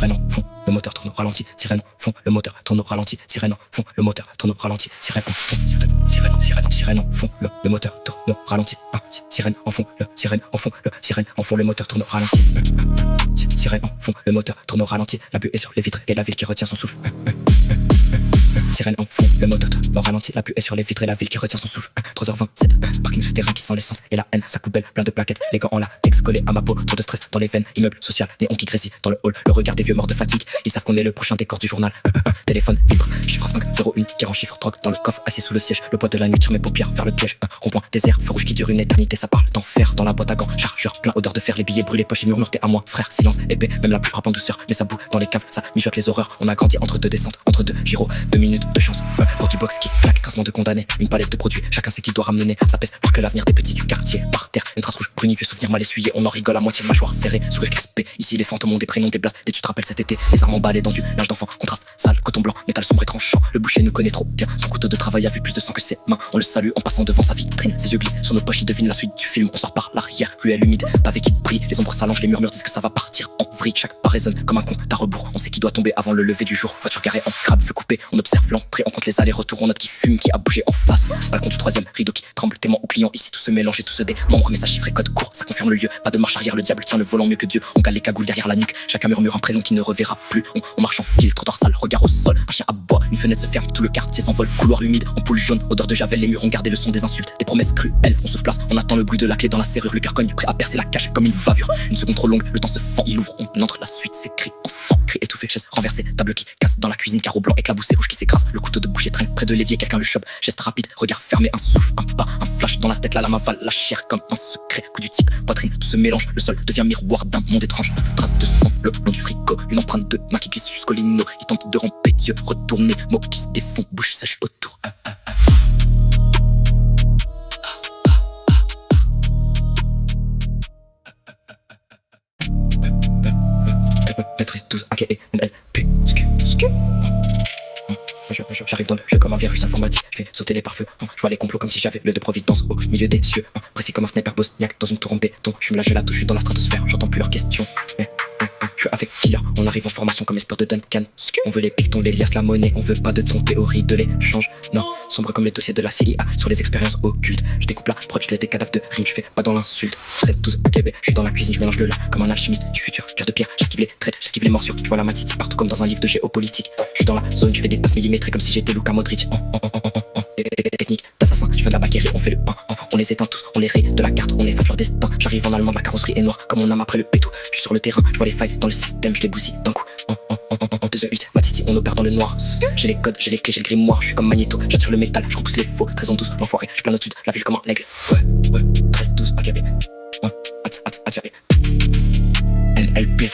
sirène en fond, le moteur tourne au ralenti, sirène en fond, le moteur tourne au ralenti, sirène en fond, le moteur tourne au ralenti, sirène en fond, sirène en fond, le moteur tourne au ralenti, sirène en fond, sirène en fond, le moteur tourne au ralenti, sirène en fond, le moteur tourne au ralenti, la buée est sur les vitres et la ville qui retient son souffle. Sirène en fond, le moteur tourne au ralenti, la buée est sur les vitres et la ville qui retient son souffle. 3h27, parking, terrain qui sent l'essence et la haine, sa poubelle plein de plaquettes, les gants en latex collés à ma peau, trop de stress dans les veines, immeuble social, néon qui grésille dans le hall, le regard des vieux morts de fatigue, ils savent qu'on est le prochain décor du journal. Téléphone vibre, chiffre 501 qui rend chiffre drogue dans le coffre, assis sous le siège, le poids de la nuit tire mes paupières vers le piège. Rond-point désert, feu rouge qui dure une éternité, ça parle d'enfer dans la boîte à gants, chargeur plein odeur de fer, les billets brûlés, poches et murmure, t'es à moi, frère, silence épais, même la plus frappante douceur, les abous dans les caves, ça mijote les horreurs, on a grandi entre deux descentes, entre deux gyros, 2 minutes de chance, pour du box qui claque, crassement de condamné, une palette de produits, chacun sait qu'il doit ramener, ça pèse plus que l'avenir des petits du quartier, par terre, une trace rouge brunie, vieux souvenir mal essuyé, on en rigole à moitié, mâchoire serrée, sourire crispé, ici les fantômes ont des prénoms, des blasts, dès tu te rappelles cet été, les armes emballées dans du linge d'enfant, contraste, sale, coton blanc, métal sombre et tranchant, le boucher nous connaît trop bien, son couteau de travail a vu plus de sang que ses mains, on le salue en passant devant sa vitrine, ses yeux glissent sur nos poches, il devine la suite du film, on sort par l'arrière, ruelle humide, pavé qui brille, les ombres s'allongent, les murmures disent que ça va partir en vrille, chaque pas résonne comme un compte à rebours, on sait qu'il doit tomber avant le lever du jour, voiture garée en crabe, feu coupé, on observe l'entrée, on compte les allers-retours, on note qui fume, qui a bougé en face, balcon du 3e, rideau qui tremble, témoin ou client, ici tout se mélange et tout se démembre, mais ça chiffre et code court, ça confirme le lieu, pas de marche arrière, le diable tient le volant mieux que Dieu, on cale les cagoules derrière la nuque, chacun murmure un prénom qui ne reverra plus, on marche en fil, trottoir sale, regard au sol, un chien aboie, une fenêtre se ferme, tout le quartier s'envole, couloir humide, ampoule jaune, odeur de javel, les murs ont gardé le son des insultes, des promesses cruelles, on se place, on attend le bruit de la clé dans la serrure, le cœur cogne, prêt à percer la cage comme une bavure, une seconde trop longue, le temps se fend, il ouvre, on entre, la suite s'écrit en sang, cri étouffé, chaise renversée, table qui casse dans la cuisine, carreau blanc éclaboussé, rouge qui s'écrase, le couteau de boucher traîne près de l'évier, quelqu'un le chope, geste rapide, regard fermé, un souffle, un pas, un flash dans la tête, la lame avale la chair comme un secret, coup du type, poitrine, tout se mélange, le sol devient miroir d'un monde étrange, trace de sang, le long du frigo, une empreinte de main qui glisse jusqu'au lino, il tente de ramper, yeux retournés, mots qui se défont, bouche sèche autour. Maîtrise 12 aka NLP. J'arrive dans le jeu comme un virus informatique, je fais sauter les pare-feux, je vois les complots comme si j'avais le de Providence au milieu des cieux, précis comme un sniper bosniaque dans une tour en béton, je me la gelato, je suis dans la stratosphère, j'entends plus leurs questions. Je suis avec Killer, on arrive en formation comme espère de Duncan. On veut les pictons, les liasses, la monnaie, on veut pas de ton théorie de l'échange. Non, sombre comme les dossiers de la CIA sur les expériences occultes. Je découpe la prod, je laisse des cadavres de rimes, je fais pas dans l'insulte. 13-12 AKB, je suis dans la cuisine, je mélange le lin comme un alchimiste du futur. Cœur de pierre, j'esquive les traits, j'esquive les morsures. Je vois la matiti partout comme dans un livre de géopolitique. Je suis dans la zone, je fais des passes millimétrées comme si j'étais Luka Modric. Technique d'assassin, je viens de la baguerre, on fait le pain. On les éteint tous, on les raye de la carte, on efface leur destin. J'arrive en allemand, la carrosserie est noire comme on âme après le pétou. Je suis sur le terrain, je vois les failles dans le système, je les bousille d'un coup. 2-8, Matiti, on opère dans le noir. J'ai les codes, j'ai les clés, j'ai le grimoire, je suis comme Magneto, j'attire le métal, je repousse les faux, 13 en 12, l'enfoiré, je plane au-dessus de la ville comme un aigle. Ouais, 13-12, AKB. NLP.